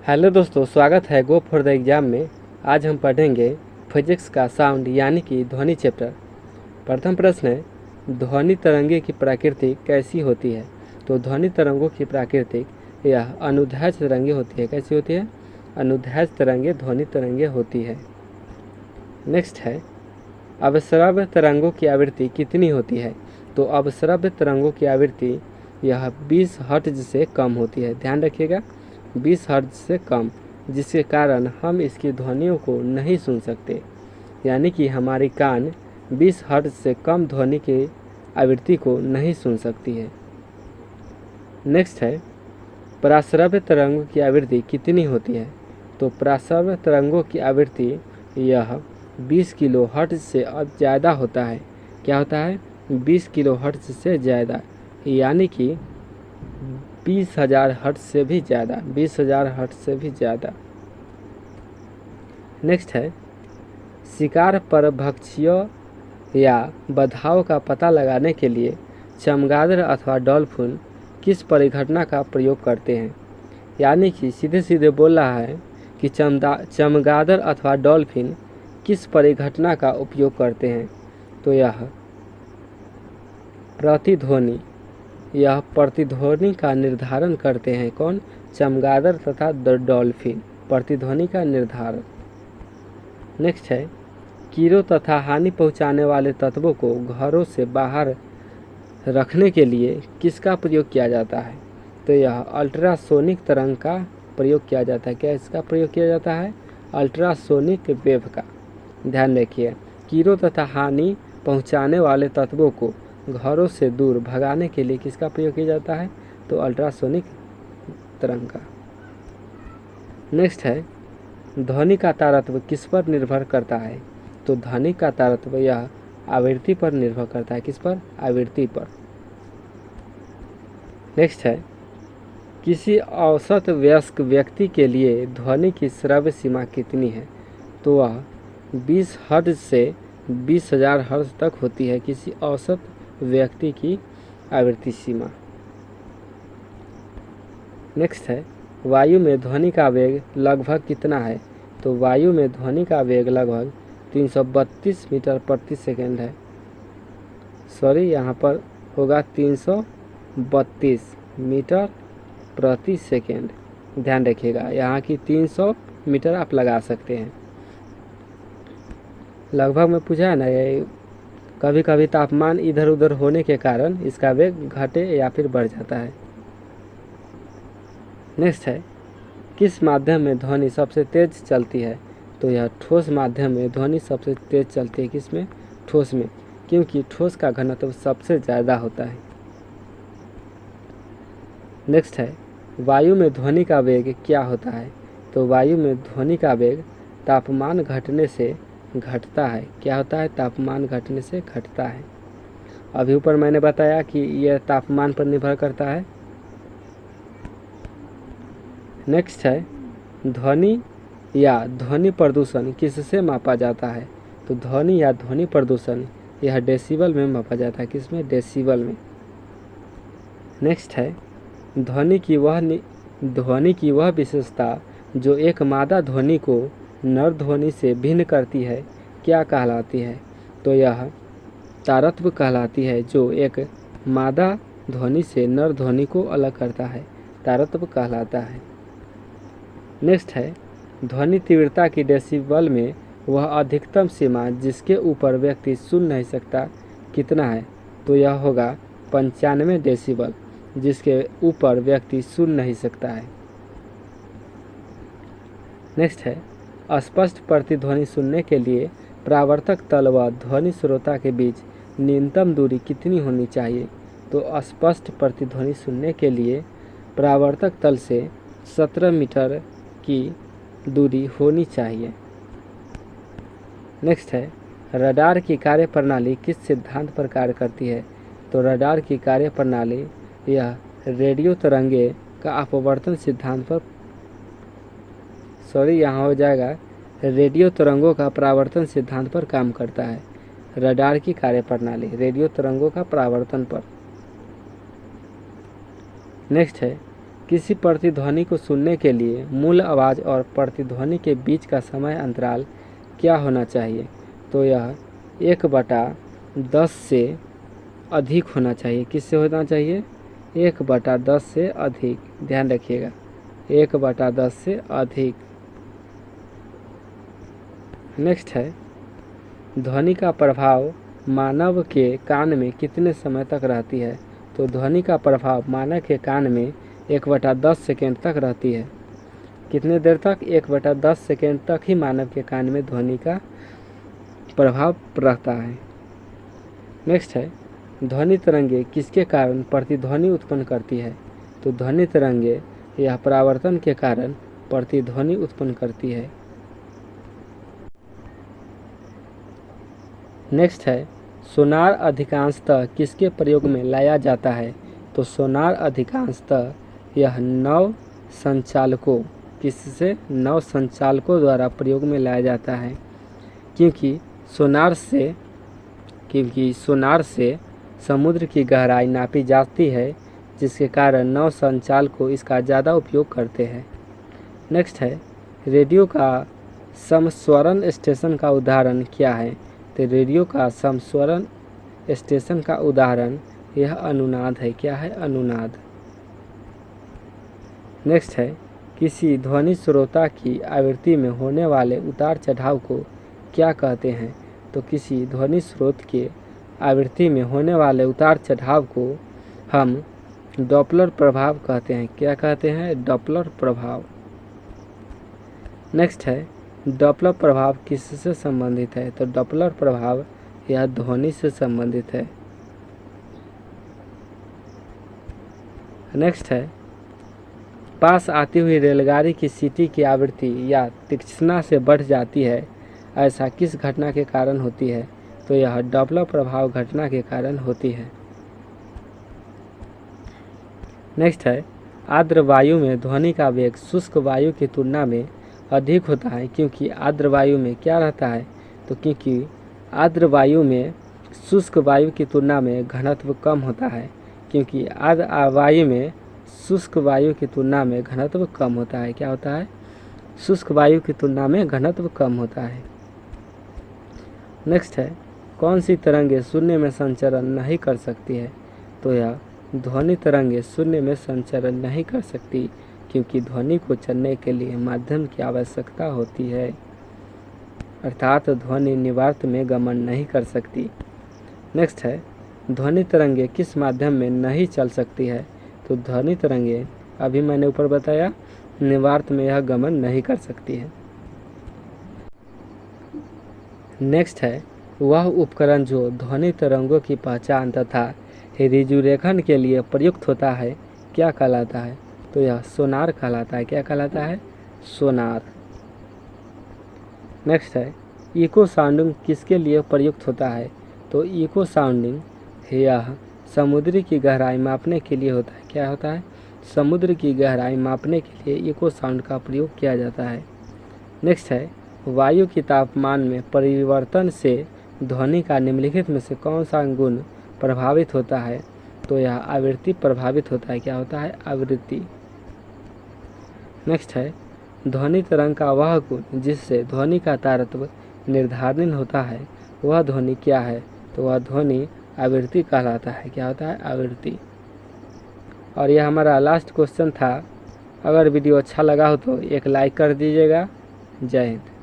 Hello दोस्तों, स्वागत है गो फॉर द एग्ज़ाम में। आज हम पढ़ेंगे फिजिक्स का साउंड यानी कि ध्वनि चैप्टर। प्रथम प्रश्न है, ध्वनि तरंगे की प्रकृति कैसी होती है? तो ध्वनि तरंगों की प्रकृति यह अनुदैर्ध्य तरंगे होती है। कैसी होती है? अनुदैर्ध्य तरंगे ध्वनि तरंगे होती है। नेक्स्ट है, अवश्रव्य तरंगों की आवृत्ति कितनी होती है? तो अवश्रव्य तरंगों की आवृत्ति यह 20 हर्ट्ज से कम होती है। ध्यान रखिएगा, 20 हर्ट्ज से कम, जिसके कारण हम इसकी ध्वनियों को नहीं सुन सकते। यानी कि हमारी कान 20 हर्ट्ज से कम ध्वनि की आवृत्ति को नहीं सुन सकती है। नेक्स्ट है, पराश्रव्य तरंगों की आवृत्ति कितनी होती है? तो पराश्रव्य तरंगों की आवृत्ति यह 20 किलो हर्ट्ज से ज़्यादा होता है। क्या होता है? 20 किलो हर्ट्ज से ज़्यादा, यानी कि 20,000 हर्ट्ज से भी ज़्यादा, 20,000 हर्ट्ज से भी ज़्यादा। नेक्स्ट है, शिकार परभक्षियों या बधाओं का पता लगाने के लिए चमगादड़ अथवा डॉल्फिन किस परिघटना का प्रयोग करते हैं? यानी कि सीधे सीधे बोल रहा है कि चमगादड़ अथवा डॉल्फिन किस परिघटना का उपयोग करते हैं? तो यह प्रतिध्वनि, यह प्रतिध्वनि का निर्धारण करते हैं। कौन? चमगादड़ तथा डॉल्फिन, प्रतिध्वनि का निर्धारण। नेक्स्ट है, कीड़ों तथा हानि पहुंचाने वाले तत्वों को घरों से बाहर रखने के लिए किसका प्रयोग किया जाता है? तो यह अल्ट्रासोनिक तरंग का प्रयोग किया जाता है। क्या इसका प्रयोग किया जाता है? अल्ट्रासोनिक वेव का। ध्यान रखिए, कीड़ों तथा हानि पहुंचाने वाले तत्वों को घरों से दूर भगाने के लिए किसका प्रयोग किया जाता है? तो अल्ट्रासोनिक तरंग का। नेक्स्ट है, ध्वनि का तारतम्य किस पर निर्भर करता है? तो ध्वनि का तारतम्य यह आवृत्ति पर निर्भर करता है। किस पर? आवृत्ति पर। नेक्स्ट है, किसी औसत वयस्क व्यक्ति के लिए ध्वनि की श्रव्य सीमा कितनी है? तो वह 20 हर्ट्ज से 20,000 हर्ट्ज तक होती है। किसी औसत व्यक्ति की आवृत्ति सीमा। नेक्स्ट है, वायु में ध्वनि का वेग लगभग कितना है? तो वायु में ध्वनि का वेग लगभग 332 मीटर प्रति सेकंड है। सॉरी, यहाँ पर होगा 332 मीटर प्रति सेकंड। ध्यान रखिएगा, यहाँ की 300 मीटर आप लगा सकते हैं। लगभग में पूछा है ना, ये कभी कभी तापमान इधर उधर होने के कारण इसका वेग घटे या फिर बढ़ जाता है। नेक्स्ट है, किस माध्यम में ध्वनि सबसे तेज चलती है? तो यह ठोस माध्यम में ध्वनि सबसे तेज चलती है। किसमें? ठोस में, क्योंकि ठोस का घनत्व सबसे ज़्यादा होता है। नेक्स्ट है, वायु में ध्वनि का वेग क्या होता है? तो वायु में ध्वनि का वेग तापमान घटने से घटता है। क्या होता है? तापमान घटने से घटता है। अभी ऊपर मैंने बताया कि यह तापमान पर निर्भर करता है। नेक्स्ट है, ध्वनि या ध्वनि प्रदूषण किससे मापा जाता है? तो ध्वनि या ध्वनि प्रदूषण यह डेसिबल में मापा जाता है। किसमें? डेसिबल में। नेक्स्ट है, ध्वनि की वह विशेषता जो एक मादा ध्वनि को नर ध्वनि से भिन्न करती है, क्या कहलाती है? तो यह तारतम्य कहलाती है, जो एक मादा ध्वनि से नर ध्वनि को अलग करता है, तारतम्य कहलाता है। नेक्स्ट है, ध्वनि तीव्रता की डेसिबल में वह अधिकतम सीमा जिसके ऊपर व्यक्ति सुन नहीं सकता कितना है? तो यह होगा 95 डेसिबल, जिसके ऊपर व्यक्ति सुन नहीं सकता है। नेक्स्ट है, स्पष्ट प्रतिध्वनि सुनने के लिए परावर्तक तल व ध्वनि श्रोता के बीच न्यूनतम दूरी कितनी होनी चाहिए? तो स्पष्ट प्रतिध्वनि सुनने के लिए परावर्तक तल से 17 मीटर की दूरी होनी चाहिए। नेक्स्ट है, रडार की कार्यप्रणाली किस सिद्धांत पर कार्य करती है? तो रडार की कार्यप्रणाली यह रेडियो तरंगे का अपवर्तन सिद्धांत पर, यहाँ हो जाएगा रेडियो तरंगों का परावर्तन सिद्धांत पर काम करता है। रडार की कार्यप्रणाली रेडियो तरंगों का परावर्तन पर। नेक्स्ट है, किसी प्रतिध्वनि को सुनने के लिए मूल आवाज़ और प्रतिध्वनि के बीच का समय अंतराल क्या होना चाहिए? तो यह 1/10 से अधिक होना चाहिए। किससे होना चाहिए? 1/10 से अधिक। ध्यान रखिएगा, 1/10 से अधिक। नेक्स्ट है, ध्वनि का प्रभाव मानव के कान में कितने समय तक रहती है? तो ध्वनि का प्रभाव मानव के कान में 1/10 सेकेंड तक रहती है। कितने देर तक? 1/10 सेकेंड तक ही मानव के कान में ध्वनि का प्रभाव रहता है। नेक्स्ट है, ध्वनि तरंगे किसके कारण प्रतिध्वनि उत्पन्न करती है? तो ध्वनि तरंगे यह परावर्तन के कारण प्रतिध्वनि उत्पन्न करती है। नेक्स्ट है, सोनार अधिकांशतः किसके प्रयोग में लाया जाता है? तो सोनार अधिकांशतः यह नौ संचालकों, किससे? नौ संचालकों द्वारा प्रयोग में लाया जाता है, क्योंकि सोनार से समुद्र की गहराई नापी जाती है, जिसके कारण नौ संचालकों इसका ज़्यादा उपयोग करते हैं। नेक्स्ट है, रेडियो का समस्वरण स्टेशन का उदाहरण क्या है? तो रेडियो का समस्वरण स्टेशन का उदाहरण यह अनुनाद है। क्या है? अनुनाद। नेक्स्ट है, किसी ध्वनि श्रोता की आवृत्ति में होने वाले उतार चढ़ाव को क्या कहते हैं? तो किसी ध्वनि स्रोत के आवृत्ति में होने वाले उतार चढ़ाव को हम डॉपलर प्रभाव कहते हैं। क्या कहते हैं? डॉपलर प्रभाव। नेक्स्ट है, डॉपलर प्रभाव किससे संबंधित है? तो डॉपलर प्रभाव यह ध्वनि से संबंधित है। नेक्स्ट है, पास आती हुई रेलगाड़ी की सीटी की आवृत्ति या तीक्ष्णता से बढ़ जाती है, ऐसा किस घटना के कारण होती है? तो यह डॉपलर प्रभाव घटना के कारण होती है। नेक्स्ट है, आर्द्र वायु में ध्वनि का वेग शुष्क वायु की तुलना में अधिक होता है, क्योंकि आर्द्र वायु में क्या रहता है? तो क्योंकि आर्द्र वायु में शुष्क वायु की तुलना में घनत्व कम होता है। क्योंकि आर्द्र वायु में शुष्क वायु की तुलना में घनत्व कम होता है। क्या होता है? शुष्क वायु की तुलना में घनत्व कम होता है। नेक्स्ट है, कौन सी तरंगे शून्य में संचरण नहीं कर सकती है? तो यह ध्वनि तरंगे शून्य में संचरण नहीं कर सकती, क्योंकि ध्वनि को चलने के लिए माध्यम की आवश्यकता होती है, अर्थात ध्वनि निर्वात में गमन नहीं कर सकती। नेक्स्ट है, ध्वनि तरंगे किस माध्यम में नहीं चल सकती है? तो ध्वनि तरंगे, अभी मैंने ऊपर बताया, निर्वात में यह गमन नहीं कर सकती है। नेक्स्ट है, वह उपकरण जो ध्वनि तरंगों की पहचान तथा रिजुरेखन के लिए प्रयुक्त होता है, क्या कहलाता है? तो यह सोनार कहलाता है। क्या कहलाता है? सोनार। नेक्स्ट है, इको साउंडिंग किसके लिए प्रयुक्त होता है? तो इको साउंडिंग यह समुद्र की गहराई मापने के लिए होता है। क्या होता है? समुद्र की गहराई मापने के लिए इको साउंड का प्रयोग किया जाता है। नेक्स्ट है, वायु के तापमान में परिवर्तन से ध्वनि का निम्नलिखित में से कौन सा गुण प्रभावित होता है? तो यह आवृत्ति प्रभावित होता है। क्या होता है? आवृत्ति। नेक्स्ट है, ध्वनि तरंग का वह गुण जिससे ध्वनि का तारतम्य निर्धारित होता है, वह ध्वनि क्या है? तो वह ध्वनि आवृत्ति कहलाता है। क्या होता है? आवृत्ति। और यह हमारा लास्ट क्वेश्चन था। अगर वीडियो अच्छा लगा हो तो एक लाइक कर दीजिएगा। जय हिंद।